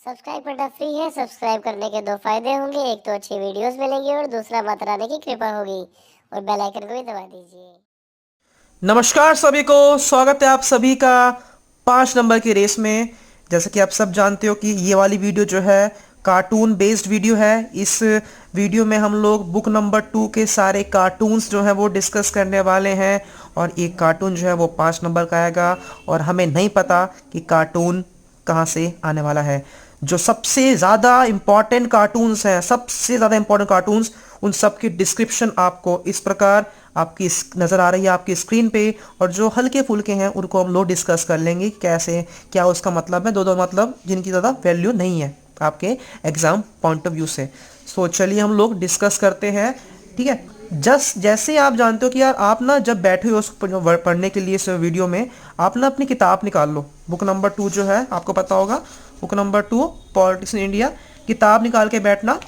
Subscribe करना free है। Subscribe करने के दो फायदे होंगे, एक तो अच्छी वीडियोस मिलेंगी और दूसरा माता रानी की कृपा होगी। और बेल आइकन को भी दबा दीजिए। नमस्कार सभी को, स्वागत है आप सभी का 5 नंबर की रेस में। जैसे कि आप सब जानते हो कि ये वाली वीडियो जो है कार्टून बेस्ड वीडियो है। इस वीडियो में हम लोग बुक नंबर 2 के सारे कार्टून्स जो है वो डिस्कस करने वाले हैं और एक कार्टून जो है वो 5 नंबर का आएगा और हमें नहीं पता कि कार्टून कहाँ से आने वाला है। जो सबसे ज़्यादा इंपॉर्टेंट कार्टून्स हैं, सबसे ज़्यादा इंपॉर्टेंट कार्टून्स, उन सब की डिस्क्रिप्शन आपको इस प्रकार आपकी नज़र आ रही है आपकी स्क्रीन पे। और जो हल्के फुल्के हैं उनको हम लोग डिस्कस कर लेंगे कैसे, क्या उसका मतलब है, दो दो मतलब जिनकी ज़्यादा वैल्यू नहीं है आपके एग्जाम पॉइंट ऑफ व्यू से। सो चलिए हम लोग डिस्कस करते हैं। ठीक है, जस्ट जैसे आप जानते हो कि यार आप ना जब बैठे हो पढ़ने के लिए इस वीडियो में, आप ना अपनी किताब निकाल लो। बुक नंबर 2 जो है आपको पता होगा, book number 2 politics in India, किताब निकाल के बैठना।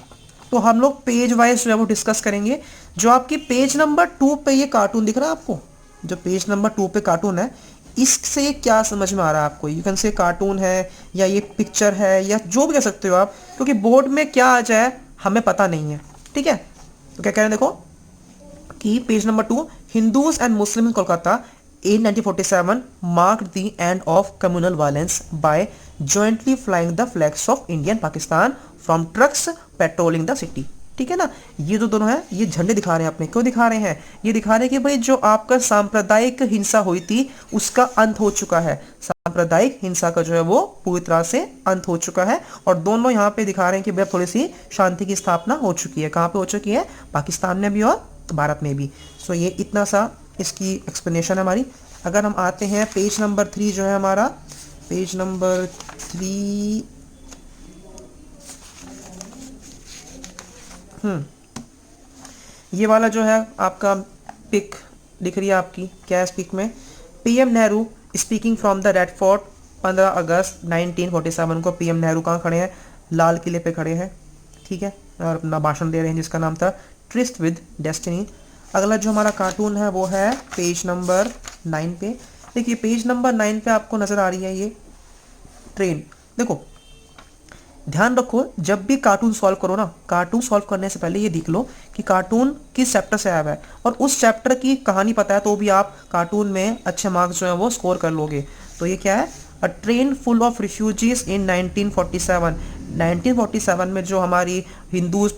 तो हम लोग पेज वाइज जो है वो डिस्कस करेंगे। जो आपकी पेज नंबर 2 पे ये कार्टून दिख रहा है आपको, जो पेज नंबर 2 पे कार्टून है, इससे क्या समझ में आ रहा है आपको? यू कैन से कार्टून है या ये पिक्चर है या जो भी कह सकते हो आप, क्योंकि बोर्ड में क्या आ जाए हमें पता नहीं है। ठीक है, तो क्या कह रहे हैं देखो कि page number 2, Hindus and Muslim in Kolkata in 1947 marked the end of communal violence by jointly flying the flags of India and Pakistan from trucks patrolling the city। ठीक है ना, ये जो दोनों हैं ये झंडे दिखा रहे हैं अपने। क्यों दिखा रहे हैं? ये दिखा रहे हैं कि भाई जो आपका सांप्रदायिक हिंसा हुई थी उसका अंत हो चुका है। सांप्रदायिक हिंसा का जो है वो पूरी तरह से अंत हो चुका है। और दोनों यहाँ पे दिखा रहे हैं कि भाई थोड़ी सी शांति की स्थापना हो चुकी है। कहाँ पे हो चुकी है? पाकिस्तान में भी और भारत में भी। सो ये इतना सा इसकी एक्सप्लेनेशन है हमारी। अगर हम आते हैं पेज नंबर 3 जो है हमारा, पेज नंबर 3, ये वाला जो है आपका पिक दिख रही है आपकी, क्या है इस पिक में? PM Nehru speaking from the red fort 15 अगस्त 1947 को पीएम नेहरू कहाँ खड़े हैं? लाल किले पे खड़े हैं। ठीक है, और अपना भाषण दे रहे हैं जिसका नाम था ट्रिस्ट विद डेस्टिनी। अगला जो हमारा कार्टून है वो है पेज नंबर 9 पे। देखिए पेज नंबर 9 पे आपको नज़र आ रही है ये ट्रेन। देखो ध्यान रखो, जब भी कार्टून सॉल्व करो ना, कार्टून सॉल्व करने से पहले ये देख लो कि कार्टून किस चैप्टर से आया हुआ है और उस चैप्टर की कहानी पता है तो भी आप कार्टून में अच्छे मार्क्स जो है वो स्कोर कर लोगे। तो ये क्या है? A train full of refugees in 1947। 1947 में जो हमारी हिंदूज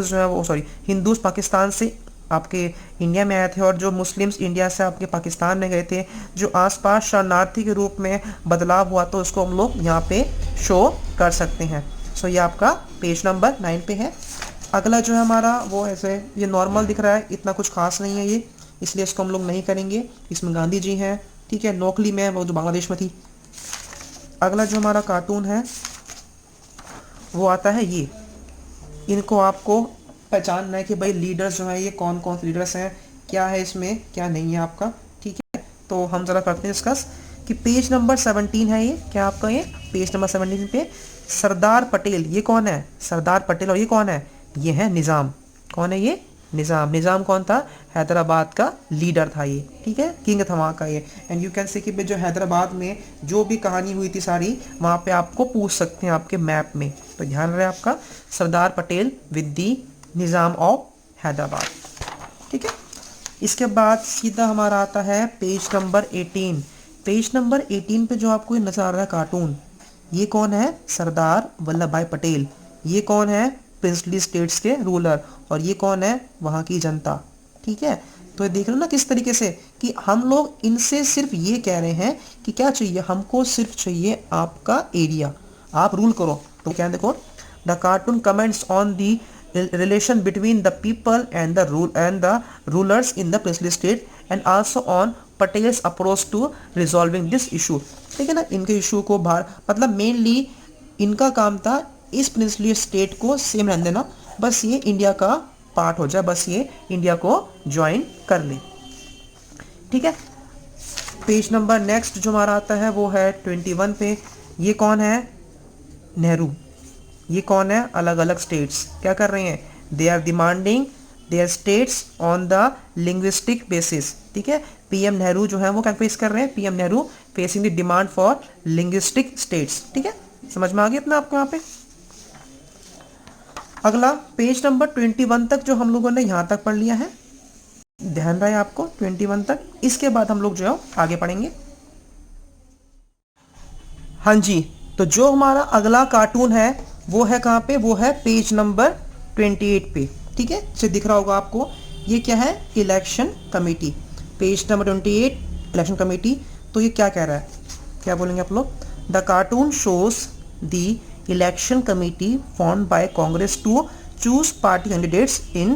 जो है वो हिंदूज पाकिस्तान से आपके इंडिया में आए थे और जो मुस्लिम्स इंडिया से आपके पाकिस्तान में गए थे, जो आसपास शरणार्थी के रूप में बदलाव हुआ, तो उसको हम लोग यहाँ पे शो कर सकते हैं। सो ये आपका पेज नंबर 9 पे है। अगला जो है हमारा वो ऐसे ये नॉर्मल दिख रहा है, इतना कुछ खास नहीं है ये, इसलिए इसको हम लोग नहीं करेंगे। इसमें गांधी जी हैं, ठीक है, नोकली में वो जो बांग्लादेश में थी। अगला जो हमारा कार्टून है वो आता है ये, इनको आपको पहचानना है कि भाई लीडर्स जो है ये कौन कौन से लीडर्स हैं, क्या है इसमें क्या नहीं है आपका। ठीक है, तो हम ज़रा करते हैं डिस्कस कि पेज नंबर 17 है ये, क्या आपका ये पेज नंबर 17 पे सरदार पटेल, ये कौन है? सरदार पटेल। और ये कौन है? ये है निज़ाम। कौन है ये? निज़ाम। निज़ाम कौन था? हैदराबाद का लीडर था ये। ठीक है, किंग था वहाँ का ये। एंड यू कैन से कि जो हैदराबाद में जो भी कहानी हुई थी सारी वहाँ पे आपको पूछ सकते हैं आपके मैप में। तो ध्यान रहे आपका, Sardar Patel with the Nizam of Hyderabad. ठीक है, इसके बाद सीधा हमारा आता है पेज नंबर 18। पेज नंबर 18 पे जो आपको नजर आ रहा है कार्टून, ये कौन है? सरदार वल्लभ भाई पटेल। ये कौन है? प्रिंसली स्टेट्स के रूलर। और ये कौन है? वहाँ की जनता। ठीक है, तो देख लो ना किस तरीके से कि हम लोग इनसे सिर्फ ये कह रहे हैं कि क्या चाहिए हमको? सिर्फ चाहिए आपका एरिया, आप रूल करो। तो क्या देखो, the cartoon comments on the relation between the people and the rulers in the princely state and also on Patel's approach to resolving this issue। ठीक है ना, इनके इशू को बाहर मतलब मेनली इनका काम था इस प्रिंसली स्टेट को सेम रहने देना, बस ये इंडिया का पार्ट हो जाए, बस ये इंडिया को ज्वाइन कर ले। ठीक है, पेज नंबर नेक्स्ट जो हमारा आता है वो है 21 पे। ये कौन है? नेहरू। ये कौन है? अलग अलग स्टेट्स क्या कर रहे हैं? They are demanding their states on the linguistic basis. ठीक है, पीएम नेहरू जो है वो क्या फेस कर रहे हैं? PM Nehru facing the demand for linguistic states. ठीक है, समझ में आ गया इतना आपको यहाँ पे। अगला पेज नंबर 21 तक जो हम लोगों ने यहाँ तक पढ़ लिया है, ध्यान रहे आपको 21 तक। इसके बाद हम लोग जो है आगे पढ़ेंगे। हाँ जी, तो जो हमारा अगला कार्टून है वो है कहाँ पे, वो है पेज नंबर 28 पे। ठीक है, इसे दिख रहा होगा आपको। ये क्या है, election committee, page number 28 election committee. तो ये क्या कह रहा है, क्या बोलेंगे आप लोग, the cartoon shows the election committee formed by Congress to choose party candidates in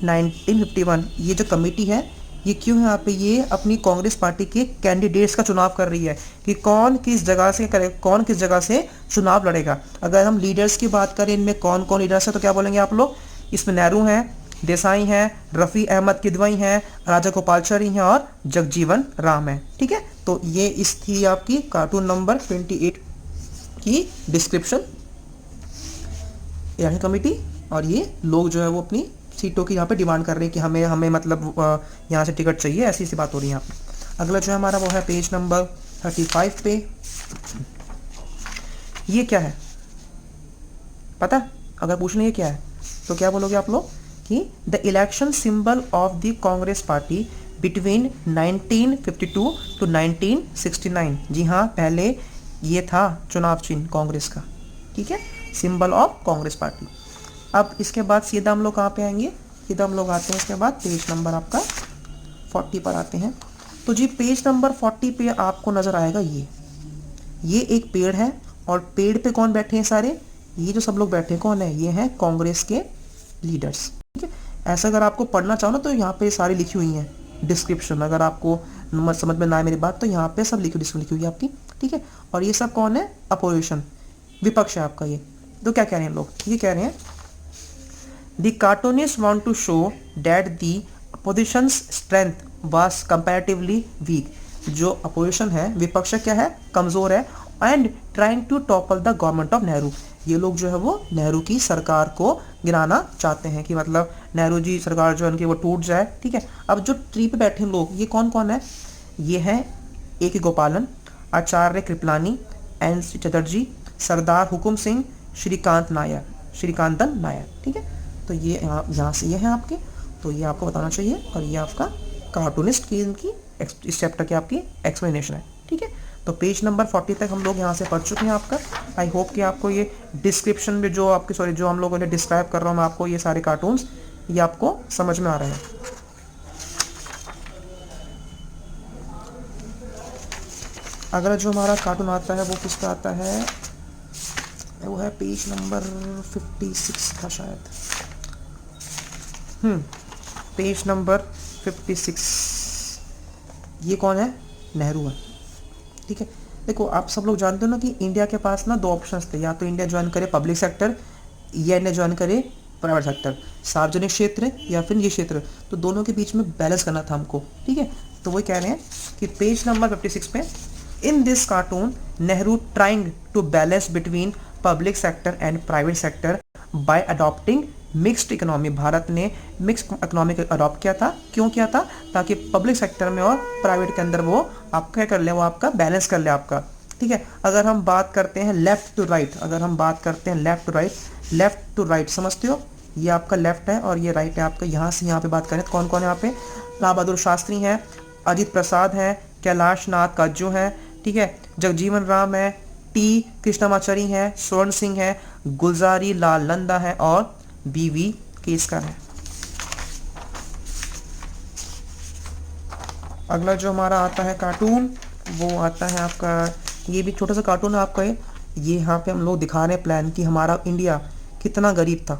1951। ये जो कमेटी है ये क्यों है यहाँ पे, ये अपनी कांग्रेस पार्टी के कैंडिडेट्स का चुनाव कर रही है कि कौन किस जगह से करे, कौन किस जगह से चुनाव लड़ेगा। अगर हम लीडर्स की बात करें, इनमें कौन कौन लीडर्स है तो क्या बोलेंगे आप लोग, इसमें नेहरू हैं, देसाई हैं, रफ़ी अहमद किदवई हैं, राजा गोपालचारी हैं और जगजीवन राम है। ठीक है, तो ये इस थी आपकी कार्टून नंबर 28 की डिस्क्रिप्शन, इलेक्शन कमेटी। और ये लोग जो है वो अपनी सीटों की यहाँ पे डिमांड कर रहे हैं कि हमें मतलब यहाँ से टिकट चाहिए, ऐसी सी बात हो रही है यहाँ पे। अगला जो है हमारा वो है पेज नंबर 35 पे। ये क्या है पता, अगर पूछना ये क्या है तो क्या बोलोगे आप लोग कि the election symbol of the Congress party between 1952 to 1969। जी हाँ, पहले ये था चुनाव चिन्ह कांग्रेस का। ठीक है, सिंबल ऑफ कांग्रेस पार्टी। अब इसके बाद सीधा हम लोग कहाँ पे आएंगे, सीधा हम लोग आते हैं इसके बाद पेज नंबर आपका 40 पर आते हैं। तो जी पेज नंबर 40 पे आपको नज़र आएगा ये एक पेड़ है और पेड़ पे कौन बैठे हैं सारे, ये जो सब लोग बैठे हैं कौन है, ये हैं कांग्रेस के लीडर्स। ठीक है, ऐसा अगर आपको पढ़ना चाहो ना तो यहाँ पे सारी लिखी हुई हैं डिस्क्रिप्शन, अगर आपको समझ में ना आए मेरी बात तो यहाँ पे सब लिखी हुई है आपकी। ठीक है, और ये सब कौन है, अपोजिशन, विपक्ष है आपका ये। तो क्या कह रहे हैं लोग, ये कह रहे हैं The cartoonists want to show that the opposition's strength was comparatively weak। जो अपोजिशन है, विपक्ष क्या है, कमज़ोर है। And trying to topple the government of Nehru. ये लोग जो है वो नेहरू की सरकार को गिराना चाहते हैं कि मतलब नेहरू जी सरकार जो है उनकी वो टूट जाए। ठीक है, अब जो ट्री पे बैठे लोग ये कौन कौन है, ये हैं ए के गोपालन, आचार्य कृपलानी, एन सी चटर्जी, सरदार हुकुम सिंह, श्रीकांतन नायर। ठीक है, तो ये यहाँ से ये है आपके, तो ये आपको बताना चाहिए। और ये आपका कार्टूनिस्ट की इनकी इस चैप्टर की आपकी एक्सप्लेनेशन है। ठीक है, तो पेज नंबर 40 तक हम लोग यहाँ से पढ़ चुके हैं आपका। आई होप कि आपको ये डिस्क्रिप्शन में जो आपके जो हम लोगों ने डिस्क्राइब कर रहा हूँ मैं आपको, ये सारे कार्टून्स ये आपको समझ में आ रहे हैं। अगला जो हमारा कार्टून आता है वो किसका आता है, वो है पेज नंबर 56 का शायद, पेज नंबर 56। ये कौन है, नेहरू है। ठीक है, देखो आप सब लोग जानते हो ना कि इंडिया के पास ना दो ऑप्शंस थे, या तो इंडिया ज्वाइन करे पब्लिक सेक्टर या इंडिया ज्वाइन करे प्राइवेट सेक्टर, सार्वजनिक क्षेत्र या फिर ये क्षेत्र, तो दोनों के बीच में बैलेंस करना था हमको। ठीक है, तो वही कह रहे हैं कि पेज नंबर 56 पे, in this cartoon Nehru trying to balance between public sector and private sector by adopting mixed economy. Bharat ने मिक्स्ड इकोनॉमी अडॉप्ट किया था, क्यों किया था, ताकि पब्लिक सेक्टर में और प्राइवेट के अंदर वो आप क्या कर ले, वो आपका बैलेंस कर ले आपका। ठीक है, अगर हम बात करते हैं लेफ्ट टू राइट, अगर हम बात करते हैं लेफ्ट टू राइट समझते हो, ये आपका लेफ्ट है और ये राइट है आपका। यहाँ से यहाँ पे बात करें तो कौन कौन है यहाँ पे, लाल बहादुर शास्त्री हैं, अजित प्रसाद हैं, कैलाश नाथ काजू हैं, ठीक है, जगजीवन राम है, टी कृष्णमाचारी हैं, स्वर्ण सिंह है, गुलजारी लाल नंदा है और बीवी केसकर है। अगला जो हमारा आता है कार्टून वो आता है आपका, ये भी छोटा सा कार्टून है आपका। ये यहाँ पे हम लोग दिखा रहे हैं प्लान कि हमारा इंडिया कितना गरीब था,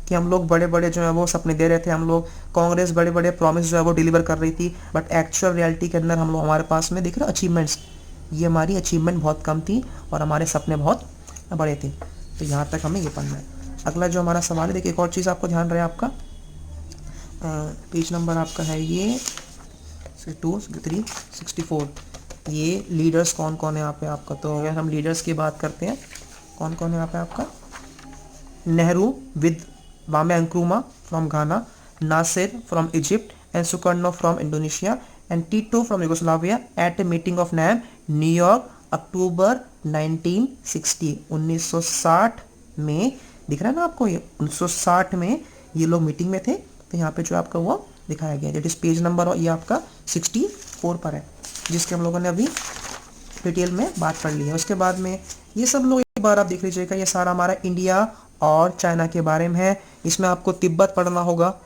कि हम लोग बड़े बड़े जो है वो सपने दे रहे थे, हम लोग कांग्रेस बड़े बड़े प्रॉमिस जो है वो डिलीवर कर रही थी, बट एक्चुअल रियलिटी के अंदर हम लोग हमारे पास में दिख रहे अचीवमेंट्स, ये हमारी अचीवमेंट बहुत कम थी और हमारे सपने बहुत बड़े थे। तो यहाँ तक हमें ये पढ़ना है। अगला जो हमारा सवाल है, देखिए एक और चीज़ आपको ध्यान रहे आपका, पेज नंबर आपका है ये 264। ये लीडर्स कौन कौन है यहाँ पे आपका, तो अगर हम लीडर्स की बात करते हैं कौन कौन है यहाँ पे आपका, Nehru with Kwame Nkrumah from Ghana, Nasser from Egypt and Sukarno from Indonesia and Tito from Yugoslavia at a meeting of NAM New York October 1960 1960 में, दिख रहा है ना आपको, ये 1960 में ये लोग मीटिंग में थे। तो यहाँ पे जो आपका वो दिखाया गया, दैट इज पेज नंबर, और ये आपका 64 पर है, जिसके हम लोगों ने अभी डिटेल में बात कर ली है। उसके बाद में ये सब लोग एक बार आप देख लीजिएगा, ये सारा हमारा इंडिया और चाइना के बारे में है। इसमें आपको तिब्बत पढ़ना होगा,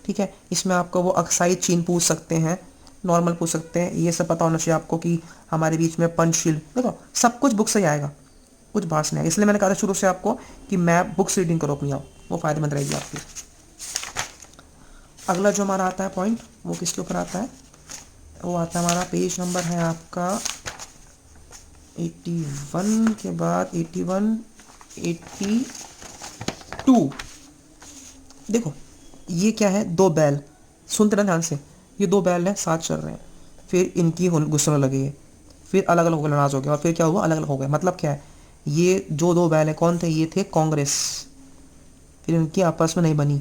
ठीक है। इसमें आपको वो अक्साई चीन पूछ सकते हैं, नॉर्मल पूछ सकते हैं। ये सब पता होना चाहिए आपको कि हमारे बीच में पंचशील, देखो सब कुछ बुक से ही आएगा, कुछ बाहर से नहीं आएगा। इसलिए मैंने कहा था शुरू से आपको कि मैं बुक्स रीडिंग करो अपनी, आओ, वो फायदेमंद रहेगी आपकी। अगला जो हमारा आता है पॉइंट, वो किसके ऊपर आता है, वो आता है हमारा पेज नंबर है आपका 81 के बाद 81 82। देखो ये क्या है, दो बैल, सुनते रहना ध्यान से, ये दो बैल हैं, साथ चल रहे हैं, फिर इनकी गुस्सा लगी है, फिर अलग अलग हो गए, नाराज हो गया, और फिर क्या हुआ, अलग अलग हो गए। मतलब क्या है, ये जो दो बैल हैं कौन थे, ये थे कांग्रेस, फिर इनकी आपस में नहीं बनी।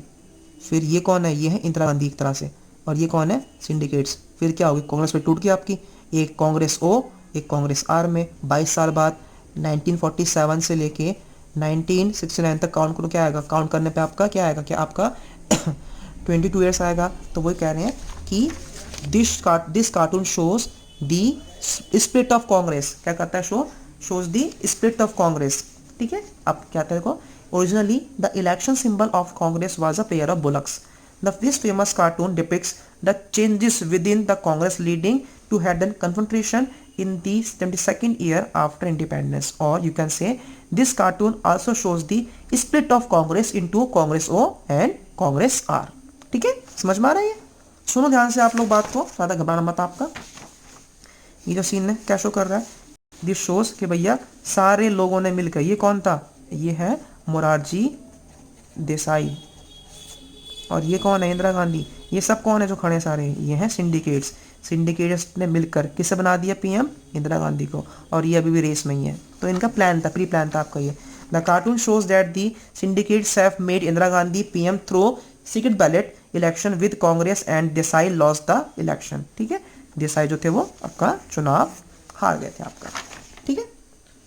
फिर ये कौन है, ये है इंदिरा गांधी एक तरह से, और ये कौन है, सिंडिकेट्स। फिर क्या होगी, कांग्रेस पे टूट गई आपकी, एक कांग्रेस ओ एक कांग्रेस आर में। 22 साल बाद 1947 से लेके 1969 तक काउंट करो, क्या आएगा, काउंट करने पे आपका क्या आएगा, क्या आपका 22 ईयर्स आएगा। तो वही कह रहे हैं कि this cartoon shows the split of Congress, क्या करता है, shows the split of Congress, ठीक है। अब क्या कहते हैं, originally the election symbol of Congress was a pair of bullocks. This famous cartoon depicts the changes within the Congress leading to head-on confrontation in the 72nd year after independence. Or you can say this cartoon also shows the split of Congress into Congress O and Congress R. ठीक है, समझ में आ रहा है ये? सुनो ध्यान से आप लोग बात को, ज़्यादा घबराना मत आपका। ये जो सीन है क्या शो कर रहा है, दिस शोज कि भैया सारे लोगों ने मिलकर, ये कौन था, ये है मोरारजी देसाई, और ये कौन है, इंदिरा गांधी। ये सब कौन है जो खड़े सारे, ये हैं सिंडिकेट्स। सिंडिकेट्स ने मिलकर किसे बना दिया, पीएम इंदिरा गांधी को, और ये अभी भी रेस में ही है। तो इनका प्लान था, प्री प्लान था आपका ये। The cartoon shows that the syndicates have made Indira Gandhi PM through secret ballot election with Congress and Desai lost the election, ठीक है। देसाई जो थे वो आपका चुनाव हार गए थे आपका, ठीक है।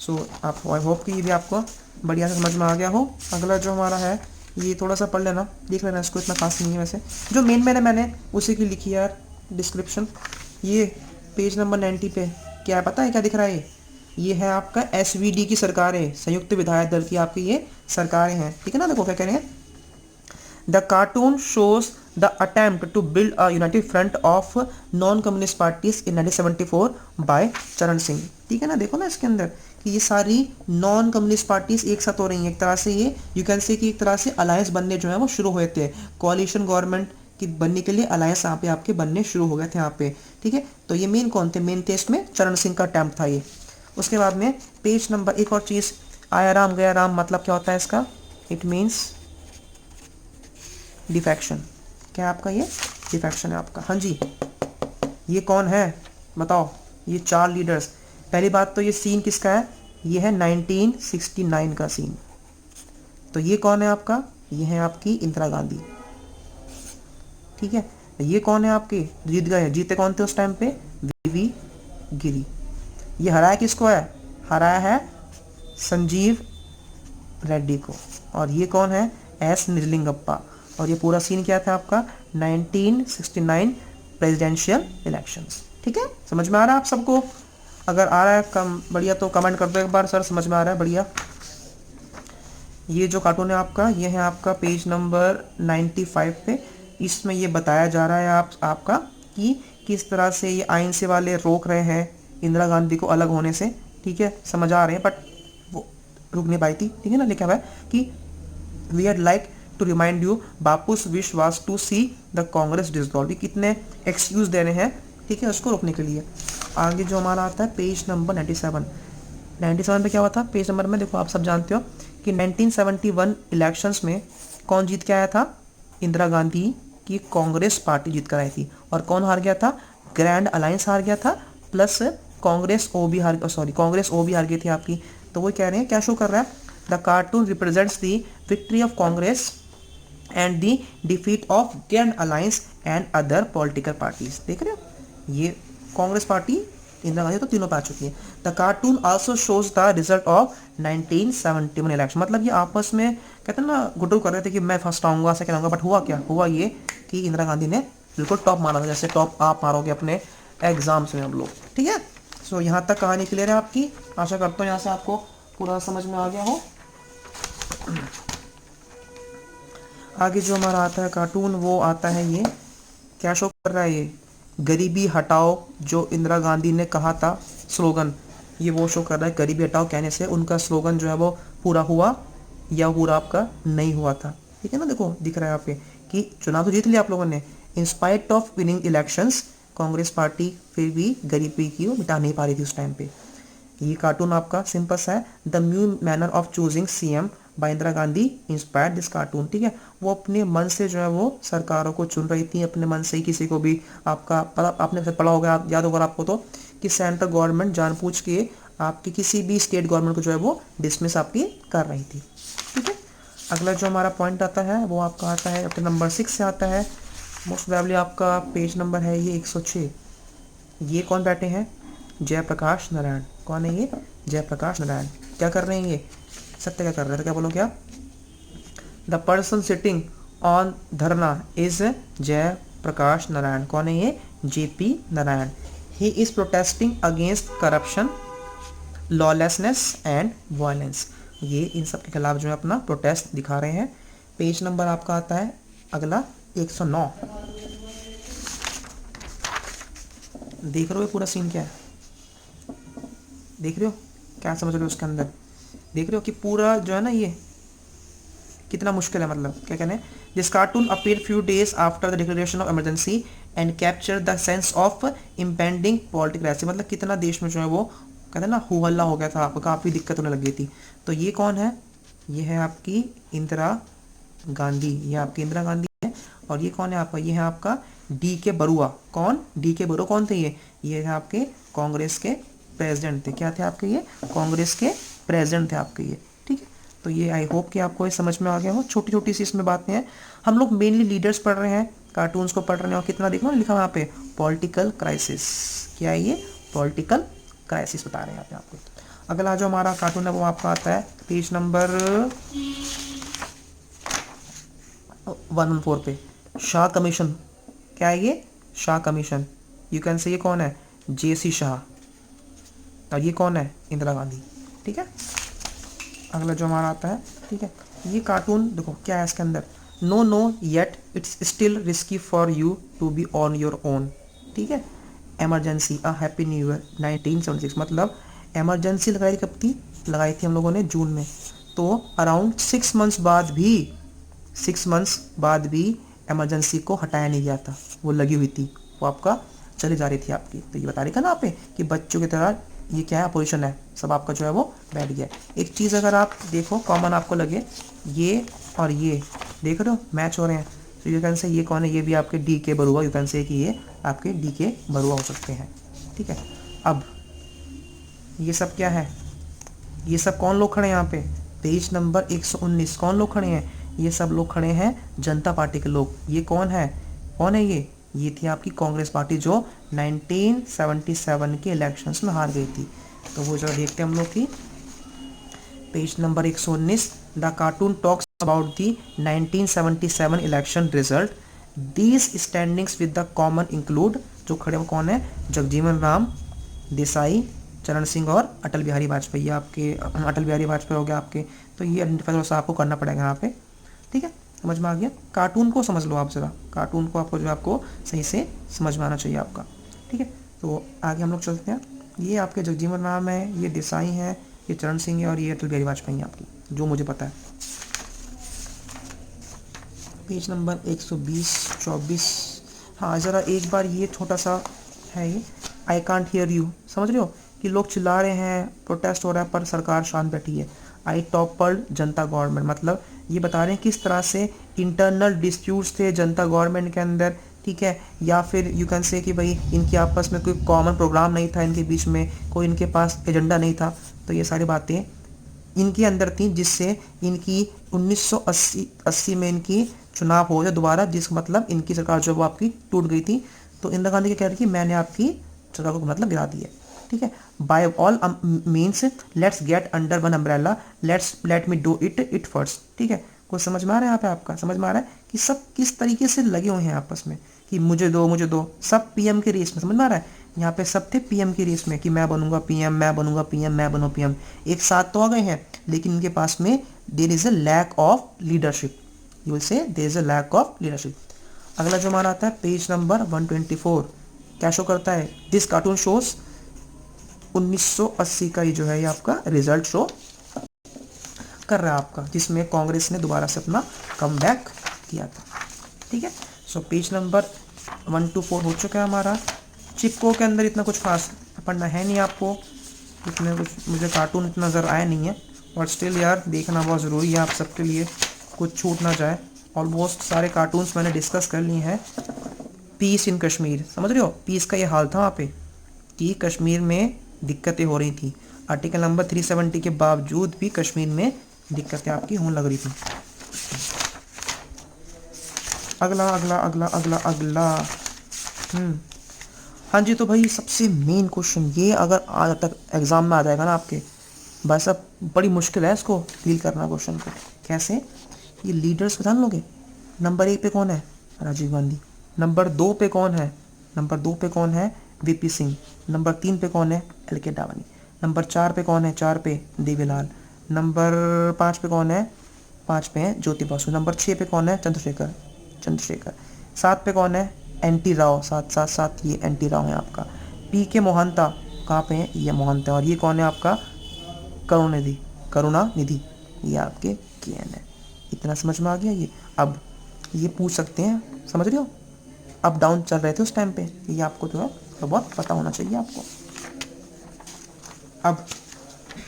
सो आप आई होप कि ये भी आपको बढ़िया से समझ में आ गया हो। अगला जो हमारा है, ये थोड़ा सा पढ़ लेना, देख लेना, इसको इतना खास नहीं है वैसे, जो मेन है मैंने उसी की लिखी यार डिस्क्रिप्शन। ये पेज नंबर 90 पे क्या है पता है, क्या दिख रहा है, ये है आपका एसवीडी की सरकारें, संयुक्त विधायक दल की आपकी ये सरकारें हैं, ठीक है ना। देखो क्या कह रहे हैं, the cartoon shows the attempt to build a united front of non communist parties in 1974 by Charan Singh, ठीक है ना। देखो ना इसके अंदर कि ये सारी नॉन कम्युनिस्ट पार्टीज एक साथ हो रही हैं, एक तरह से ये यू कैन से कि एक तरह से अलायंस बनने जो है वो शुरू हुए थे, कोalition गवर्नमेंट की बनने के लिए अलायंस यहाँ पे आपके बनने शुरू हो गए थे यहाँ पे, ठीक है। तो ये मेन कौन थे, मेन थे इसमें चरण सिंह का अटेम्प्ट था ये। उसके बाद में पेज नंबर, एक और चीज़, आया राम गया राम मतलब क्या होता है इसका, इट मीन्स डिफेक्शन। क्या आपका ये डिफेक्शन है आपका, हाँ जी। ये कौन है बताओ, ये 4 लीडर्स। पहली बात तो ये सीन किसका है, ये है 1969 का सीन। तो ये कौन है आपका, ये है आपकी इंदिरा गांधी, ठीक है। ये कौन है आपके, जीत गए, जीते कौन थे उस टाइम पे, वीवी गिरी। ये हराया किसको है, हराया है संजीव रेड्डी को। और ये कौन है, एस निजलिंगप्पा। और ये पूरा सीन क्या था आपका, 1969 प्रेसिडेंशियल इलेक्शंस, ठीक है। समझ में आ रहा है आप सबको, अगर आ रहा है कम बढ़िया तो कमेंट कर दो एक बार, सर समझ में आ रहा है बढ़िया। ये जो कार्टून है आपका, ये है आपका पेज नंबर 95 पे। इसमें ये बताया जा रहा है आपका कि किस तरह से ये आईएनसी से वाले रोक रहे हैं इंदिरा गांधी को अलग होने से, ठीक है। समझ आ रहे हैं, बट वो रुक नहीं पाई थी, ठीक है ना। लिखा हुआ है कि we are like to remind you Bapu's wish was to see the Congress dissolve. कितने एक्सक्यूज देने हैं, ठीक है, उसको रोकने के लिए। आगे जो हमारा आता है पेज नंबर 97 पे क्या हुआ था, पेज नंबर में देखो आप सब जानते हो कि 1971 इलेक्शंस में कौन जीत के आया था, इंदिरा गांधी की कांग्रेस पार्टी जीत कर आई थी। और कौन हार गया था, ग्रैंड अलायंस हार गया था, प्लस कांग्रेस ओ भी हार गई थी आपकी। तो वो कह रहे हैं, क्या शो कर रहा है, the cartoon represents the victory of Congress and the defeat of grand alliance and other political parties. देख रहे हो, ये कांग्रेस पार्टी इंदिरा गांधी तो तीनों पे आ चुकी है। The cartoon also shows the result of 1971 election, मतलब ये आपस में कहते हैं ना गुड्डू कर रहे थे कि मैं फर्स्ट आऊंगा सेकंड आऊंगा, बट हुआ क्या, हुआ ये कि इंदिरा गांधी ने बिल्कुल टॉप मारा था, जैसे टॉप आप मारोगे अपने एग्जाम्स में हम लोग। ठीक है, सो यहाँ तक कहानी क्लियर है आपकी। आशा करता हूँ यहाँ से आपको पूरा समझ में आ गया हो। आगे जो हमारा आता है कार्टून वो आता है, ये क्या शो कर रहा है, ये गरीबी हटाओ जो इंदिरा गांधी ने कहा था स्लोगन, ये वो शो कर रहा है। गरीबी हटाओ कहने से उनका स्लोगन जो है वो पूरा हुआ या पूरा आपका नहीं हुआ था। ठीक है ना, देखो दिख रहा है यहाँ पे कि चुनाव तो जीत लिया आप लोगों ने, in spite of winning elections Congress party फिर भी गरीबी की वो मिटा नहीं पा रही थी उस टाइम पे। ये कार्टून आपका सिंपल सा है, the new manner of choosing CM by Indira Gandhi inspired this cartoon. ठीक है, वो अपने मन से जो है वो सरकारों को चुन रही थी, अपने मन से ही किसी को भी। आपका आपने पढ़ा होगा, याद होगा आपको तो, कि सेंट्रल गवर्नमेंट जानबूझ के आपकी किसी भी स्टेट गवर्नमेंट को जो है वो डिसमिस आपकी कर रही थी। ठीक है, अगला जो हमारा पॉइंट आता है वो आपका आता है चैप्टर नंबर 6 से आता है। मोस्ट प्रोबेबली आपका पेज नंबर है ये 106। ये कौन बैठे हैं, जयप्रकाश नारायण। कौन है ये, जयप्रकाश नारायण। क्या कर रहे हैं ये, सत्य क्या कर रहे थे, क्या बोलो क्या, द पर्सन सिटिंग ऑन धरना इज जयप्रकाश नारायण। कौन है ये, JP Narayan. He is protesting against corruption, lawlessness and violence. ये इन सब के खिलाफ जो है अपना प्रोटेस्ट दिखा रहे हैं। पेज नंबर आपका आता है अगला 109। देख रहे हो पूरा सीन क्या है, देख रहे हो क्या समझ रहे हो उसके अंदर, देख रहे हो कि पूरा जो है ना ये कितना मुश्किल है, मतलब क्या कहने। This cartoon appear few days after the declaration of emergency and capture the sense of impending political crisis, मतलब कितना देश में जो है वो कहते हैं ना हु हल्ला हो गया था, आपको काफ़ी दिक्कत होने लग गई थी। तो ये कौन है, ये है आपकी इंदिरा गांधी, ये आपकी इंदिरा गांधी है। और ये कौन है आपका, ये है आपका डी के बरुआ। कौन, डी के बरुआ कौन थे ये है आपके कांग्रेस के प्रेसिडेंट थे। क्या थे आपके, ये कांग्रेस के प्रेसिडेंट थे आपके ये। ठीक है, तो ये आई होप कि आपको ये समझ में आ गया हो। छोटी छोटी सी इसमें बातें हैं, हम लोग मेनली लीडर्स पढ़ रहे हैं, कार्टून्स को पढ़ रहे हैं। और कितना देखो लिखा हुआ यहाँ पे, पॉलिटिकल क्राइसिस। क्या है ये, पॉलिटिकल क्राइसिस बता रहे हैं यहाँ पे आपको। अगला जो हमारा कार्टून है वो आपका आता है पेज नंबर 114 पे, शाह कमीशन। क्या है ये, Shah commission. You can say ये कौन है, जेसी शाह। और ये कौन है, इंदिरा गांधी। ठीक है, अगला जो हमारा आता है, ठीक है, ये कार्टून देखो क्या है इसके अंदर, no yet it's still risky for you to be on your own. ठीक है, emergency a happy new year 1976, मतलब एमरजेंसी लगाई कब थी, लगाई थी हम लोगों ने जून में। तो अराउंड 6 मंथ्स बाद भी एमरजेंसी को हटाया नहीं गया था, वो लगी हुई थी, वो आपका चली जा रही थी आपकी। तो ये बता रही था ना आप पे कि बच्चों की तरह ये क्या है, अपोजिशन है, सब आपका जो है वो बैठ गया। एक चीज़ अगर आप देखो कॉमन आपको लगे, ये और ये देख रहे हो मैच हो रहे हैं, तो यू कैन से ये कौन है, ये भी आपके डी के बरुआ। यू कैन से कि ये आपके डी के बरुआ हो सकते हैं। ठीक है, अब ये सब क्या है, ये सब कौन लोग खड़े हैं यहाँ पे, पेज नंबर 119। कौन लोग खड़े हैं, ये सब लोग खड़े हैं जनता पार्टी के लोग। ये कौन है ये थी आपकी कांग्रेस पार्टी जो 1977 के इलेक्शंस में हार गई थी। तो वो जो देखते हैं हम लोग की page number 119, the cartoon talks about the 1977 election result. These standings with the common include, जो खड़े वो कौन है, जगजीवन राम, देसाई, चरण सिंह और अटल बिहारी वाजपेयी। आपके अटल बिहारी वाजपेयी हो गया आपके, तो ये आइडेंटिफाई थोड़ा सा आपको करना पड़ेगा यहाँ पे। ठीक है, समझ में आ गया। कार्टून को समझ लो आप ज़रा, कार्टून को आपको जो आपको सही से समझ में आना चाहिए आपका। ठीक है, तो आगे हम लोग चलते हैं। ये आपके जगजीवन राम है, ये देसाई हैं, ये चरण सिंह है और ये अटल बिहारी वाजपेयी हैं आपकी, जो मुझे पता है। Page number 120-24। हाँ ज़रा एक बार ये छोटा सा है, ये आई कांट हियर यू, समझ रहे हो कि लोग चिल्ला रहे हैं, प्रोटेस्ट हो रहा है, पर सरकार शांत बैठी है। आई टॉपल्ड जनता गवर्नमेंट, मतलब ये बता रहे हैं किस तरह से इंटरनल डिस्प्यूट्स थे जनता गवर्नमेंट के अंदर। ठीक है, या फिर यू कैन से कि भाई इनके आपस में कोई कॉमन प्रोग्राम नहीं था, इनके बीच में कोई इनके पास एजेंडा नहीं था। तो ये सारी बातें इनके अंदर थी, जिससे इनकी 1980 में इनकी चुनाव हो जाए दोबारा, जिस मतलब इनकी सरकार जो वो आपकी टूट गई थी। तो इंदिरा गांधी क्या कह रही थी, मैंने आपकी सरकार को मतलब गिरा दी है। ठीक है। By all means let's get under one umbrella, let me do it first, ठीक है। कुछ समझ में आ रहा है यहाँ पे, आपका समझ में आ रहा है कि सब किस तरीके से लगे हुए हैं आपस में कि मुझे दो, सब पीएम की रेस में, समझ में आ रहा है। यहाँ पे सब थे पीएम की रेस में कि मैं बनूंगा पीएम, मैं बनूंगा पीएम, मैं बनूँ पीएम। एक साथ तो आ गए हैं, लेकिन इनके पास में there is a lack of leadership, you will say there is a lack of leadership. अगला जो हमारा आता है पेज नंबर 124, क्या शो करता है, दिस कार्टून शोज 1980 का ये जो है ये आपका रिजल्ट शो कर रहा है आपका, जिसमें कांग्रेस ने दोबारा से अपना कमबैक किया था, ठीक है। सो पेज नंबर 124 हो चुका है हमारा। चिपको के अंदर इतना कुछ खास पढ़ना है नहीं आपको, इसमें कुछ मुझे कार्टून इतना नज़र आया नहीं है, बट स्टिल यार देखना बहुत ज़रूरी है आप सबके लिए, कुछ छूट ना जाए। ऑलमोस्ट सारे कार्टून्स मैंने डिस्कस कर लिए हैं। पीस इन कश्मीर, समझ रहे हो, पीस का ये हाल था वहाँ पे कि कश्मीर में दिक्कतें हो रही थी, आर्टिकल नंबर 370 के बावजूद भी कश्मीर में दिक्कतें आपकी होने लग रही थी। अगला अगला अगला अगला अगला हाँ जी, तो भाई सबसे मेन क्वेश्चन ये, अगर आज तक एग्जाम में आ जाएगा ना आपके, बस अब बड़ी मुश्किल है इसको डील करना क्वेश्चन को। कैसे, ये लीडर्स पहचान लोगे। नंबर 1 पे कौन है, राजीव गांधी। नंबर 2 पे कौन है, नंबर 2 पे कौन है, वीपी सिंह। नंबर 3 पे कौन है, एल.के. अडवाणी। नंबर 4 पे कौन है, 4 पे देवीलाल। नंबर 5 पे कौन है, 5 पे है ज्योति बासु। नंबर 6 पे कौन है, चंद्रशेखर। 7 पे कौन है, एन.टी. राव। 7 ये एन.टी. राव है आपका। पी.के. मोहंता कहाँ पे है, ये मोहंता। और ये कौन है आपका, करुणानिधि, ये आपके के.एन. है। इतना समझ में आ गया ये। अब ये पूछ सकते हैं, समझ रहे हो, अप डाउन चल रहे थे उस टाइम पे, ये आपको जो है तो बहुत पता होना चाहिए आपको। अब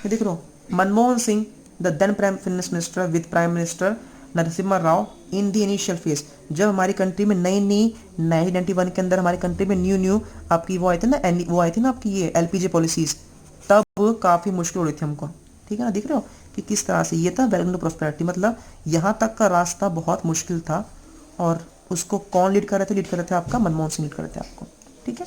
ये देख रहे हो, Manmohan Singh the then prime minister with prime minister Narasimha Rao in the initial phase, जब हमारी कंट्री में नई 1991 के अंदर हमारी कंट्री में न्यू आपकी वो आई थी ना आपकी ये एलपीजी पॉलिसीज, तब काफ़ी मुश्किल हो रही थी हमको, ठीक है ना। देख रहे हो कि किस तरह से ये था वेलकम टू प्रॉस्पेरिटी, मतलब यहाँ तक का रास्ता बहुत मुश्किल था, और उसको कौन लीड कर रहे थे आपका मनमोहन सिंह लीड कर रहे थे आपको, ठीक है।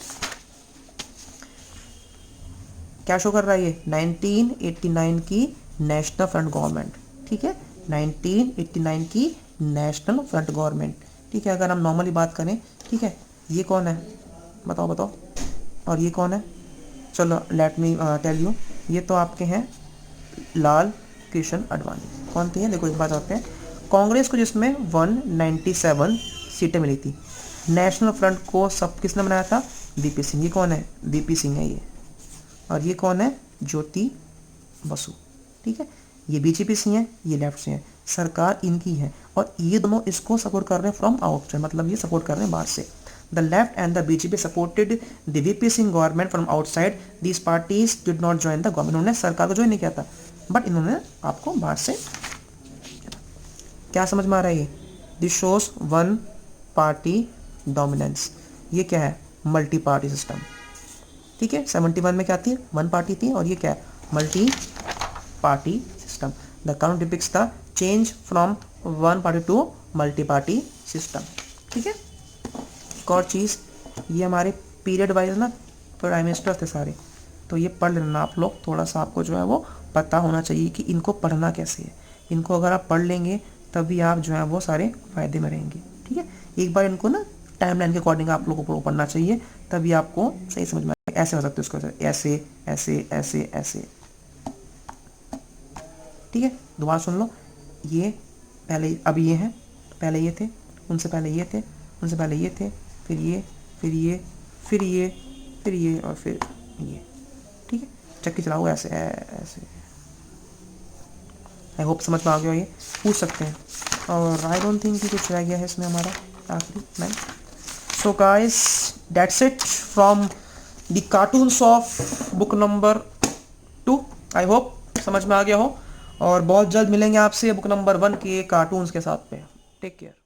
क्या शो कर रहा है ये, 1989 की नेशनल फ्रंट गवर्नमेंट, ठीक है, 1989 की नेशनल फ्रंट गवर्नमेंट, ठीक है। अगर हम नॉर्मली बात करें, ठीक है, ये कौन है, बताओ, और ये कौन है, चलो लेट मी टेल यू, ये तो आपके हैं लाल कृष्ण आडवाणी। कौन थे, देखो एक बात आते हैं, कांग्रेस को जिसमें 197 सीटें मिली थी, नेशनल फ्रंट को सब किसने बनाया था, वीपी सिंह। ये कौन है, वीपी सिंह है ये, और ये कौन है, ज्योति बसु, ठीक है। ये बीजेपी से हैं, ये लेफ्ट से हैं, सरकार इनकी है, और ये दोनों इसको सपोर्ट कर रहे हैं फ्रॉम आउटसाइड, मतलब ये सपोर्ट कर रहे हैं बाहर से। The left and the BJP supported the VP Singh government from outside, these parties did not join the government, इन्होंने सरकार को ज्वाइन नहीं किया था, बट इन्होंने आपको बाहर से। क्या समझ में आ रहा है ये, this shows one party dominance, ये क्या है, मल्टी पार्टी सिस्टम, ठीक है। 71 में क्या थी, वन पार्टी थी, और ये क्या है, multi party system. The count depicts the change from one party to multi party system, ठीक है। एक और चीज़, ये हमारे पीरियड वाइज ना प्राइम मिनिस्टर थे सारे, तो ये पढ़ लेना आप लोग, थोड़ा सा आपको जो है वो पता होना चाहिए कि इनको पढ़ना कैसे है। इनको अगर आप पढ़ लेंगे तभी आप जो है वो सारे फायदे में रहेंगे, ठीक है। एक बार इनको ना टाइमलाइन के अकॉर्डिंग आप लोगों को पढ़ना चाहिए, तभी आपको सही समझ में आएगा। ऐसे हो सकते हैं उसको, ऐसे ऐसे ऐसे ऐसे, ठीक है। दोबारा सुन लो, ये पहले, अभी ये हैं, पहले ये थे, उनसे पहले ये थे, उनसे पहले ये थे, फिर ये, फिर ये, फिर ये, फिर ये, और फिर ये, ठीक है। चक्की चलाओ ऐसे ऐसे। आई होप समझ में आ गया, ये पूछ सकते हैं, और आई डोंट थिंक कि कुछ रह गया है इसमें हमारा आखिरी में। So guys that's it from the cartoons of book number 2। I hope समझ में आ गया हो, और बहुत जल्द मिलेंगे आपसे बुक नंबर 1 के कार्टून्स के साथ पे। Take care.